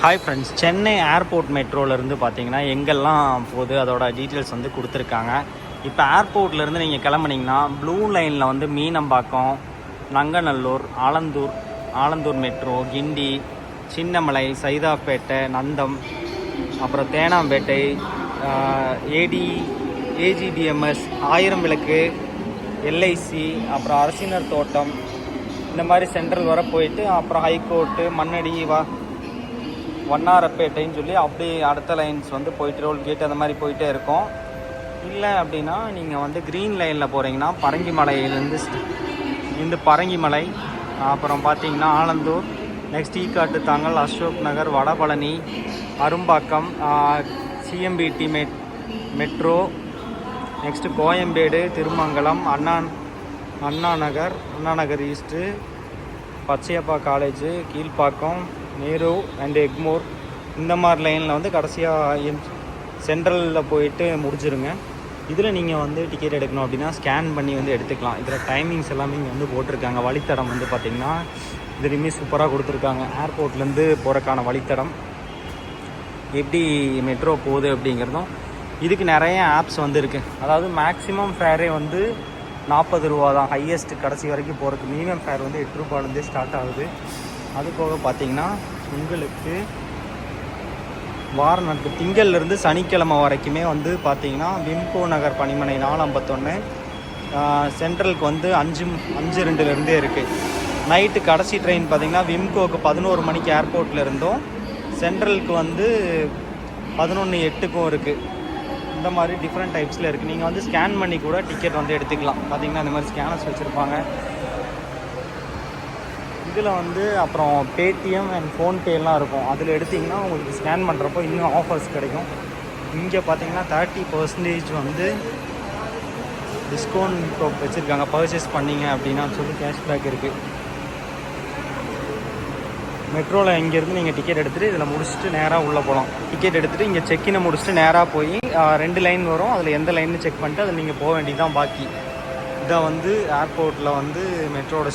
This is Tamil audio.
ஹாய் ஃப்ரெண்ட்ஸ், சென்னை ஏர்போர்ட் மெட்ரோலேருந்து பார்த்தீங்கன்னா எங்கெல்லாம் போகுது அதோட டீட்டெயில்ஸ் வந்து கொடுத்துருக்காங்க. இப்போ ஏர்போர்ட்லேருந்து நீங்கள் கிளம்புனீங்கன்னா ப்ளூ லைனில் வந்து மீனம்பாக்கம், நங்கநல்லூர், ஆலந்தூர் மெட்ரோ, கிண்டி, சின்னமலை, சைதாப்பேட்டை, நந்தம், அப்புறம் தேனாம்பேட்டை, ஏஜிடிஎம்எஸ், ஆயிரம் விளக்கு, எல்ஐசி, அப்புறம் அரசினர் தோட்டம், இந்த மாதிரி சென்ட்ரல் வர போயிட்டு அப்புறம் ஹைகோர்ட்டு, மண்ணடி, வண்ணாரப்பேட்டைன்னு சொல்லி அப்படி அடுத்த லைன்ஸ் வந்து போயிட்டு ரோல்கேட் அந்த மாதிரி போயிட்டே இருக்கும். இல்லை அப்படின்னா நீங்கள் வந்து க்ரீன் லைனில் போகிறீங்கன்னா பரங்கிமலையிலேருந்து பரங்கிமலை, அப்புறம் பார்த்தீங்கன்னா Alandur, next Ekkattu Thangal, Ashok Nagar, Vadapalani, Arumbakkam, CMBT metro, next Koyambedu, Thirumangalam, Anna Nagar east, Pachaiyappa college, Kilpauk, Nehru and Egmore, இந்த மாதிரி லைனில் வந்து கடைசியாக சென்ட்ரலில் போயிட்டு முடிஞ்சிருங்க. இதில் நீங்கள் வந்து டிக்கெட் எடுக்கணும் அப்படின்னா ஸ்கேன் பண்ணி வந்து எடுத்துக்கலாம். இதில் டைமிங்ஸ் எல்லாமே இங்கே வந்து போட்டிருக்காங்க. வழித்தடம் வந்து பார்த்திங்கன்னா இதுலேயுமே சூப்பராக கொடுத்துருக்காங்க. ஏர்போர்ட்லேருந்து போகிறக்கான வழித்தடம் எப்படி மெட்ரோ போகுது அப்படிங்கிறதும், இதுக்கு நிறைய ஆப்ஸ் வந்து இருக்குது. அதாவது மேக்ஸிமம் ஃபேரே வந்து 40 ரூபா தான், ஹையஸ்ட் கடைசி வரைக்கும் போகிறதுக்கு. மினிமம் ஃபேர் வந்து 8 ரூபாலேருந்தே ஸ்டார்ட் ஆகுது. அது போக பார்த்திங்கன்னா உங்களுக்கு வார நாட்கள் திங்கள்லேருந்து சனிக்கிழமை வரைக்குமே வந்து பார்த்திங்கன்னா விம்கோ நகர் பணிமனை 451 சென்ட்ரலுக்கு வந்து 5:02 இருக்குது. நைட்டு கடைசி ட்ரெயின் பார்த்திங்கன்னா விம்கோவுக்கு 11 மணிக்கு ஏர்போர்ட்டில் இருந்தும் சென்ட்ரலுக்கு வந்து 11:08 இருக்குது. இந்த மாதிரி டிஃப்ரெண்ட் டைப்ஸில் இருக்குது. நீங்கள் வந்து ஸ்கேன் பண்ணி கூட டிக்கெட் வந்து எடுத்துக்கலாம். பார்த்திங்கன்னா இந்த மாதிரி ஸ்கேனர்ஸ் வச்சுருப்பாங்க. இதில் வந்து அப்புறம் பேடிஎம் அண்ட் ஃபோன்பேலாம் இருக்கும். அதில் எடுத்திங்கன்னா உங்களுக்கு ஸ்கேன் பண்ணுறப்போ இன்னும் ஆஃபர்ஸ் கிடைக்கும். இங்கே பார்த்தீங்கன்னா 30% வந்து டிஸ்கவுண்ட் வச்சுருக்காங்க. பர்ச்சேஸ் பண்ணிங்க அப்படின்னா சொல்லி கேஷ்பேக் இருக்குது. மெட்ரோவில் இங்கேருந்து நீங்கள் டிக்கெட் எடுத்துகிட்டு இதில் முடிச்சுட்டு நேராக உள்ளே போகலாம். டிக்கெட் எடுத்துகிட்டு இங்கே செக்கினை முடிச்சுட்டு நேராக போய் 2 லைன் வரும். அதில் எந்த லைன்னு செக் பண்ணிட்டு அதில் நீங்கள் போக வேண்டியதுதான். பாக்கி இதை வந்து ஏர்போர்ட்டில் வந்து மெட்ரோட